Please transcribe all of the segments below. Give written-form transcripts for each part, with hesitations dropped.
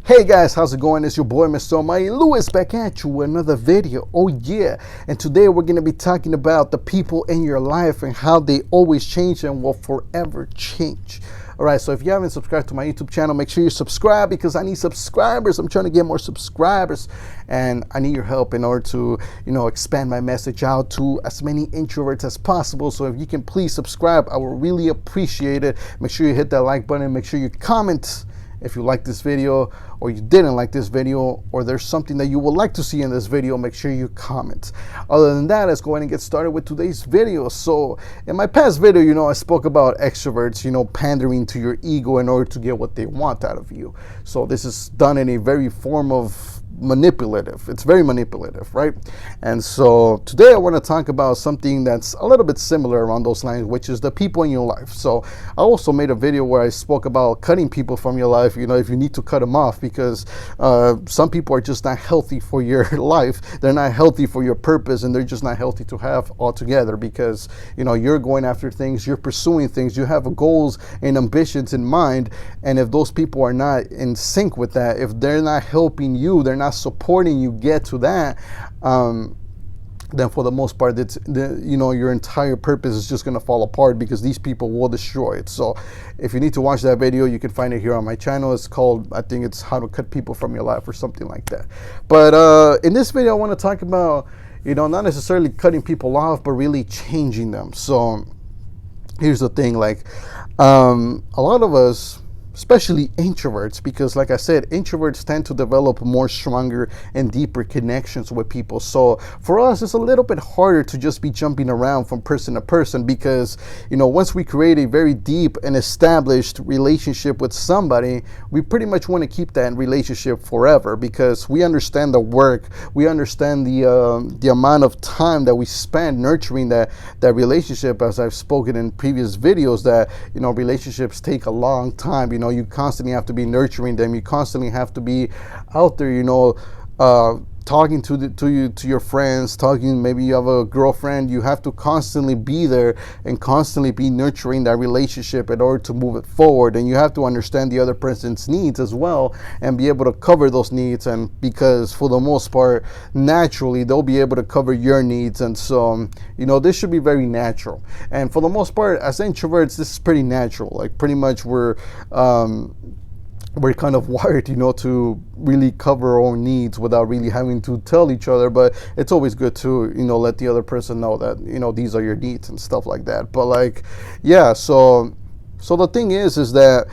Hey guys, how's it going? It's your boy Mr. Almighty Lewis back at you with another video. Oh yeah, and today we're going to be talking about the people in your life and how they always change and will forever change. Alright, so if you haven't subscribed to my YouTube channel, make sure you subscribe because I need subscribers. I'm trying to get more subscribers and I need your help in order to, expand my message out to as many introverts as possible. So if you can please subscribe, I will really appreciate it. Make sure you hit that like button. Make sure you comment if you like this video or you didn't like this video or there's something that you would like to see in this video. Make sure you comment. Other than that, let's go ahead and get started with today's video. So in my past video, I spoke about extroverts, pandering to your ego in order to get what they want out of you. So this is done in a very form of manipulative. It's very manipulative, right? And so today I want to talk about something that's a little bit similar around those lines, which is the people in your life. So I also made a video where I spoke about cutting people from your life, if you need to cut them off, because some people are just not healthy for your life. They're not healthy for your purpose, and they're just not healthy to have altogether because you're going after things, you're pursuing things, you have goals and ambitions in mind, and if those people are not in sync with that, if they're not helping you, they're not supporting you get to that, then for the most part, your entire purpose is just going to fall apart because these people will destroy it. So if you need to watch that video, you can find it here on my channel. It's called, I think it's How to Cut People from Your Life or something like that. But in this video, I want to talk about, not necessarily cutting people off, but really changing them. So here's the thing, a lot of us, especially introverts, because like I said, introverts tend to develop more stronger and deeper connections with people. So for us, it's a little bit harder to just be jumping around from person to person because, once we create a very deep and established relationship with somebody, we pretty much want to keep that relationship forever because we understand the work, we understand the amount of time that we spend nurturing that relationship. As I've spoken in previous videos, that, relationships take a long time. You constantly have to be nurturing them. You constantly have to be out there, talking to your friends, maybe you have a girlfriend. You have to constantly be there and constantly be nurturing that relationship in order to move it forward. And you have to understand the other person's needs as well and be able to cover those needs. And because for the most part, naturally, they'll be able to cover your needs. And so, this should be very natural. And for the most part, as introverts, this is pretty natural. Like pretty much we're kind of wired, to really cover our own needs without really having to tell each other. But it's always good to, let the other person know that, these are your needs and stuff like that. But so the thing is that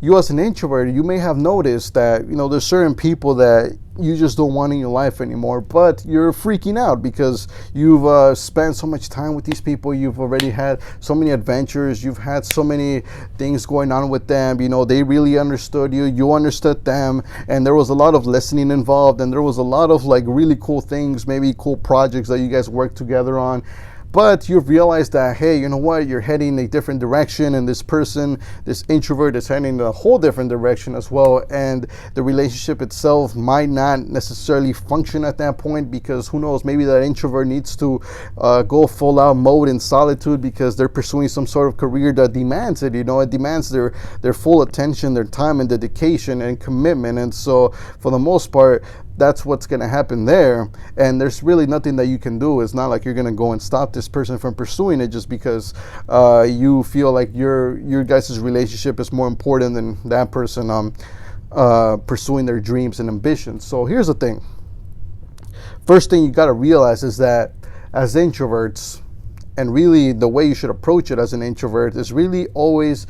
you as an introvert, you may have noticed that, there's certain people that you just don't want in your life anymore, but you're freaking out because you've spent so much time with these people. You've already had so many adventures. You've had so many things going on with them. They really understood you. You understood them. And there was a lot of listening involved. And there was a lot of really cool things, maybe cool projects that you guys worked together on. But you've realized that, hey, you know what, you're heading a different direction, and this person, this introvert, is heading in a whole different direction as well. And the relationship itself might not necessarily function at that point because who knows, maybe that introvert needs to go full out mode in solitude because they're pursuing some sort of career that demands it. It demands their full attention, their time and dedication and commitment. And so for the most part, that's what's going to happen there. And there's really nothing that you can do. It's not like you're going to go and stop this person from pursuing it just because you feel like your guys' relationship is more important than that person pursuing their dreams and ambitions. So here's the thing. First thing you got to realize is that as introverts, and really the way you should approach it as an introvert is really always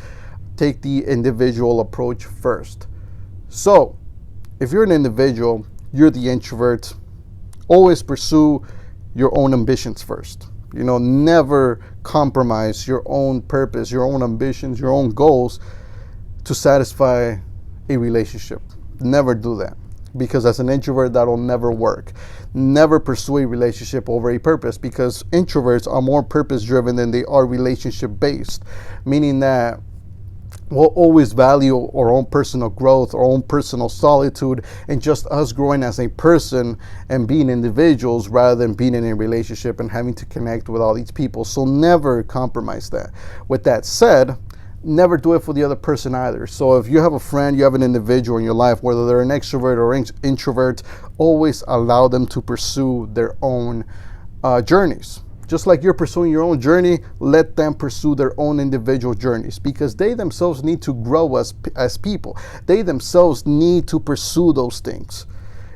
take the individual approach first. So if you're an individual, you're the introvert, always pursue your own ambitions first. Never compromise your own purpose, your own ambitions, your own goals to satisfy a relationship. Never do that because as an introvert, that'll never work. Never pursue a relationship over a purpose because introverts are more purpose driven than they are relationship based, meaning that we'll always value our own personal growth, our own personal solitude, and just us growing as a person and being individuals rather than being in a relationship and having to connect with all these people. So never compromise that. With that said, never do it for the other person either. So if you have a friend, you have an individual in your life, whether they're an extrovert or introvert, always allow them to pursue their own journeys. Just like you're pursuing your own journey, let them pursue their own individual journeys, because they themselves need to grow as people. They themselves need to pursue those things,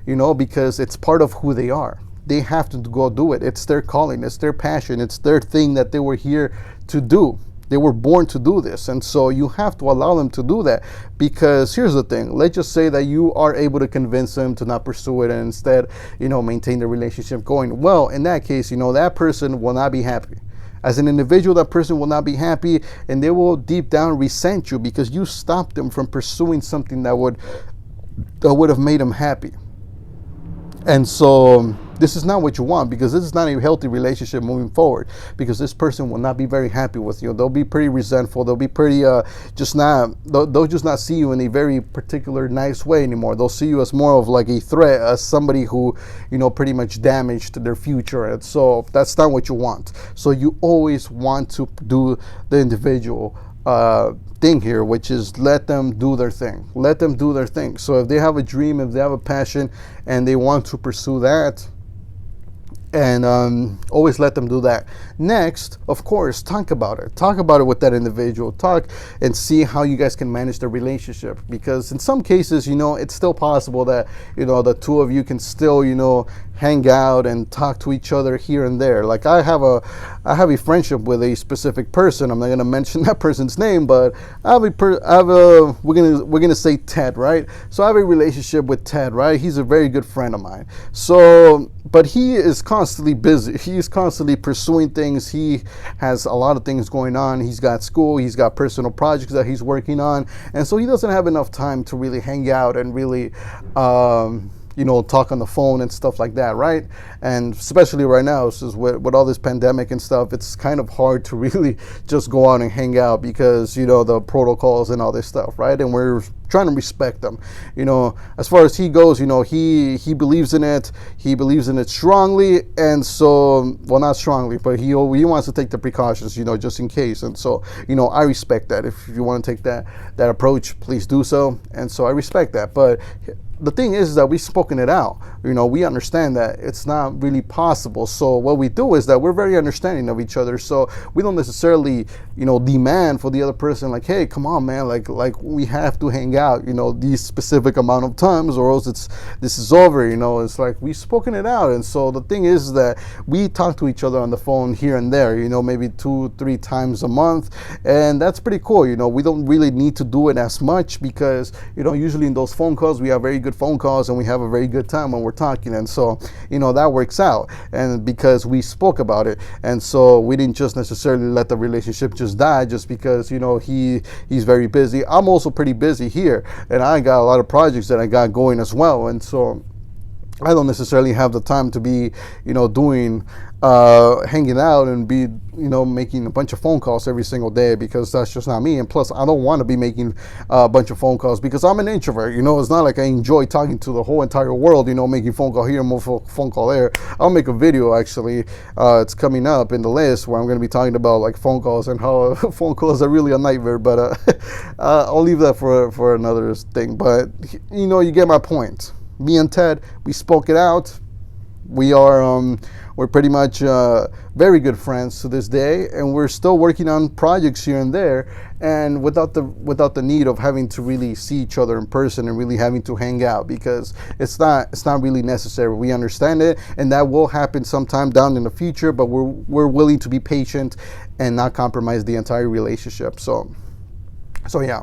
because it's part of who they are. They have to go do it. It's their calling, it's their passion, it's their thing that they were here to do. They were born to do this. And so you have to allow them to do that, because here's the thing. Let's just say that you are able to convince them to not pursue it and instead, maintain the relationship going. Well, in that case, that person will not be happy. As an individual, that person will not be happy, and they will deep down resent you because you stopped them from pursuing something that would have made them happy. And so this is not what you want, because this is not a healthy relationship moving forward, because this person will not be very happy with you. They'll be pretty resentful. They'll be pretty they'll just not see you in a very particular nice way anymore. They'll see you as more of like a threat, as somebody who, pretty much damaged their future. And so that's not what you want. So you always want to do the individual thing here, which is let them do their thing. Let them do their thing. So if they have a dream, if they have a passion, and they want to pursue that, and always let them do that. Next, of course, talk about it. Talk about it with that individual. Talk and see how you guys can manage the relationship, because in some cases, it's still possible that, the two of you can still, hang out and talk to each other here and there. Like I have a friendship with a specific person. I'm not gonna mention that person's name, but we're gonna say Ted, right? So I have a relationship with Ted, right? He's a very good friend of mine. So, but he is constantly busy. He's constantly pursuing things. He has a lot of things going on. He's got school. He's got personal projects that he's working on, and so he doesn't have enough time to really hang out and really talk on the phone and stuff like that, right? And especially right now, with all this pandemic and stuff, it's kind of hard to really just go out and hang out, because the protocols and all this stuff, right? And we're trying to respect them. As far as he goes, he believes in it. He believes in it strongly, and so, well, not strongly, but he wants to take the precautions, just in case. And so, I respect that. If you want to take that approach, please do so. And so I respect that. But the thing is that we've spoken it out. We understand that it's not really possible. So what we do is that we're very understanding of each other. So we don't necessarily, demand for the other person, like, hey, come on, man, like we have to hang out, these specific amount of times, or else this is over. It's like we've spoken it out. And so the thing is that we talk to each other on the phone here and there, maybe 2-3 times a month, and that's pretty cool. We don't really need to do it as much, because usually in those phone calls we have very good phone calls, and we have a very good time when we're talking. And so that works out, and because we spoke about it, and so we didn't just necessarily let the relationship just die just because he's very busy. I'm also pretty busy here, and I got a lot of projects that I got going as well, and so I don't necessarily have the time to be doing hanging out and be making a bunch of phone calls every single day, because that's just not me. And plus, I don't want to be making a bunch of phone calls, because I'm an introvert. It's not like I enjoy talking to the whole entire world, making phone call here, phone call there. I'll make a video, actually, it's coming up in the list, where I'm going to be talking about like phone calls and how phone calls are really a nightmare, but I'll leave that for another thing. But you get my point. Me and Ted, we spoke it out. We're pretty much very good friends to this day, and we're still working on projects here and there, and without the need of having to really see each other in person and really having to hang out, because it's not really necessary. We understand it, and that will happen sometime down in the future, but we're willing to be patient and not compromise the entire relationship. So yeah.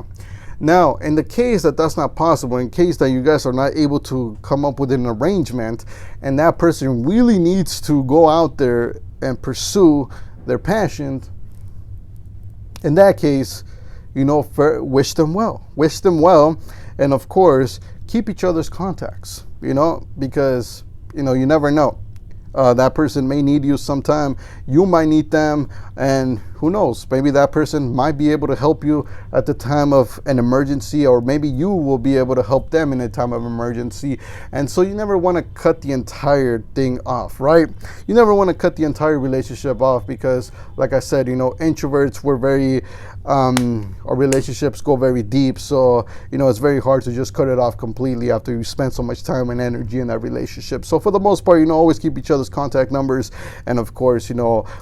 Now, in the case that that's not possible, in case that you guys are not able to come up with an arrangement, and that person really needs to go out there and pursue their passion, in that case, wish them well, and of course, keep each other's contacts, because, you never know. That person may need you sometime. You might need them, and who knows, maybe that person might be able to help you at the time of an emergency, or maybe you will be able to help them in a time of emergency. And so you never want to cut the entire thing off, right? You never want to cut the entire relationship off, because like I said, introverts, we're very our relationships go very deep, so it's very hard to just cut it off completely after you spend so much time and energy in that relationship. So for the most part, always keep each other's contact numbers, and of course,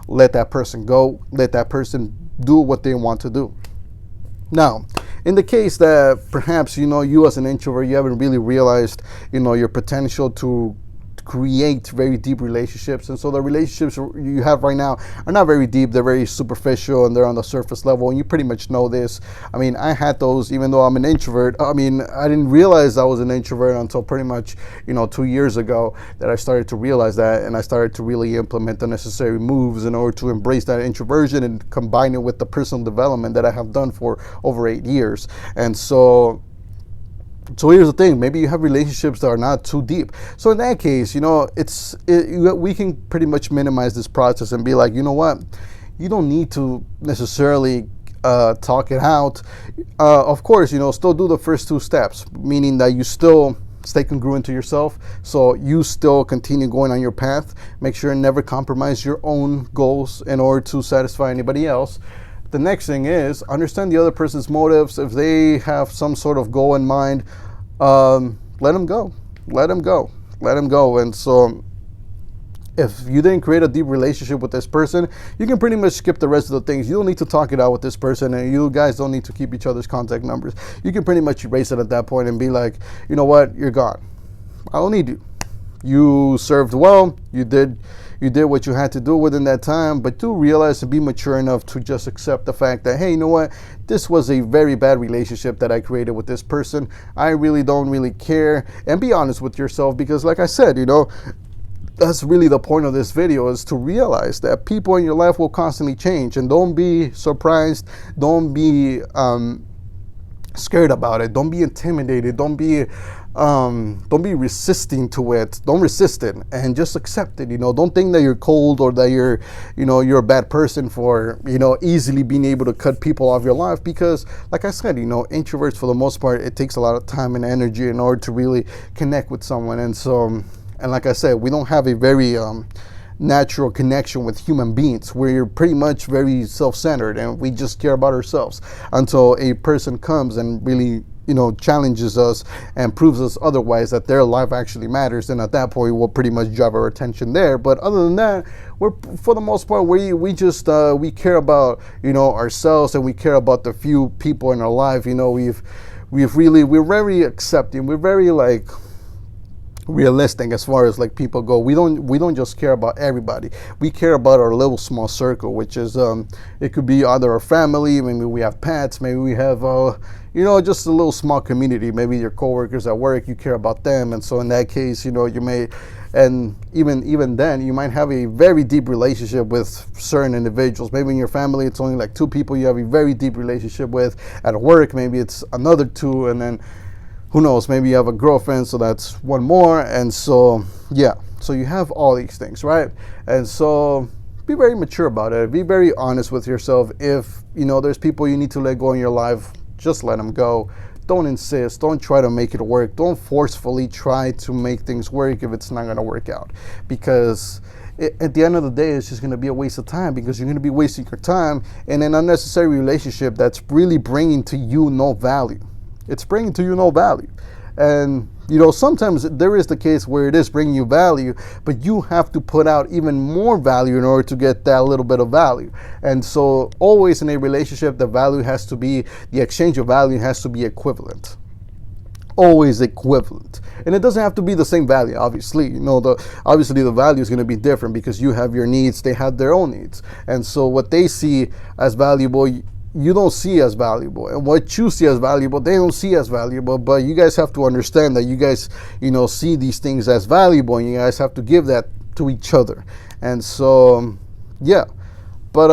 let that person go, let that person do what they want to do. Now, in the case that perhaps you as an introvert, you haven't really realized your potential to create very deep relationships, and so the relationships you have right now are not very deep, they're very superficial, and they're on the surface level, and you pretty much know this. I mean, I had those even though I'm an introvert. I mean, I didn't realize I was an introvert until pretty much 2 years ago that I started to realize that, and I started to really implement the necessary moves in order to embrace that introversion and combine it with the personal development that I have done for over 8 years. And so here's the thing, maybe you have relationships that are not too deep. So in that case, we can pretty much minimize this process and be like, you know what, you don't need to necessarily talk it out. Of course, still do the first 2 steps, meaning that you still stay congruent to yourself, so you still continue going on your path. Make sure and never compromise your own goals in order to satisfy anybody else. The next thing is understand the other person's motives. If they have some sort of goal in mind, let them go. And so if you didn't create a deep relationship with this person, you can pretty much skip the rest of the things. You don't need to talk it out with this person, and you guys don't need to keep each other's contact numbers. You can pretty much erase it at that point and be like, you know what, you're gone. I don't need you. You served well. You did what you had to do within that time, but do realize and be mature enough to just accept the fact that, hey, you know what, this was a very bad relationship that I created with this person. I really don't really care. And be honest with yourself, because like I said, that's really the point of this video, is to realize that people in your life will constantly change, and don't be surprised. Don't be scared about it. Don't be intimidated. Don't be resisting to it. Don't resist it, and just accept it. Don't think that you're cold, or that you're a bad person for easily being able to cut people off your life, because like I said, introverts, for the most part, it takes a lot of time and energy in order to really connect with someone. And so, and like I said, we don't have a very natural connection with human beings. We're pretty much very self-centered, and we just care about ourselves until a person comes and really challenges us and proves us otherwise, that their life actually matters. And at that point, we'll pretty much drive our attention there. But other than that, we're, for the most part, we just we care about ourselves, and we care about the few people in our life. We're very accepting. We're very realistic as far as people go. We don't just care about everybody. We care about our little small circle, which is it could be either our family, maybe we have pets, maybe we have just a little small community, maybe your coworkers at work, you care about them. And so in that case, you may, and even then, you might have a very deep relationship with certain individuals. Maybe in your family it's only 2 people you have a very deep relationship with. At work, maybe it's another 2, and then who knows, maybe you have a girlfriend, so that's 1 more. And so, yeah, so you have all these things, right? And so be very mature about it. Be very honest with yourself. If, there's people you need to let go in your life, just let them go. Don't insist. Don't try to make it work. Don't forcefully try to make things work if it's not going to work out. Because at the end of the day, it's just going to be a waste of time, because you're going to be wasting your time in an unnecessary relationship that's really bringing to you no value. It's bringing to you no value. And sometimes there is the case where it is bringing you value, but you have to put out even more value in order to get that little bit of value. And so always in a relationship, the exchange of value has to be equivalent. Always equivalent. And it doesn't have to be the same value, obviously. Obviously the value is going to be different, because you have your needs, they have their own needs. And so what they see as valuable, you don't see as valuable, and what you see as valuable, they don't see as valuable. But you guys have to understand that you guys see these things as valuable, and you guys have to give that to each other. And so yeah, but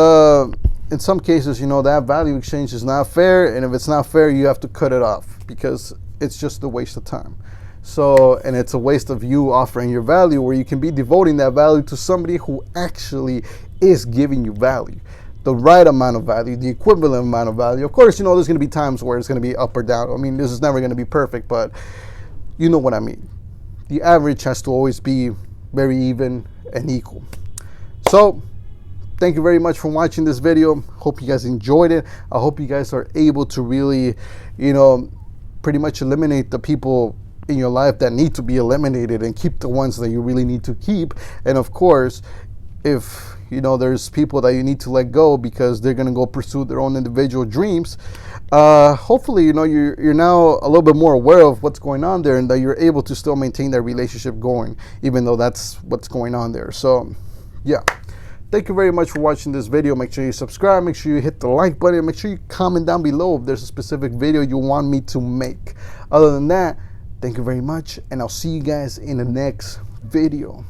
in some cases, that value exchange is not fair, and if it's not fair, you have to cut it off, because it's just a waste of time. So, and it's a waste of you offering your value, where you can be devoting that value to somebody who actually is giving you value. the right amount of value, the equivalent amount of value. Of course, you know, there's going to be times where it's going to be up or down. I mean, this is never going to be perfect, but you know what I mean. The average has to always be very even and equal. So thank you very much for watching this video. Hope you guys enjoyed it. I hope you guys are able to really, you know, pretty much eliminate the people in your life that need to be eliminated and keep the ones that you really need to keep. And of course, if you know there's people that you need to let go because they're going to go pursue their own individual dreams, hopefully, you know, you're now a little bit more aware of what's going on there, and that you're able to still maintain that relationship going, even though that's what's going on there. So yeah, thank you very much for watching this video. Make sure you subscribe, make sure you hit the like button, make sure you comment down below if there's a specific video you want me to make. Other than that, thank you very much, and I'll see you guys in the next video.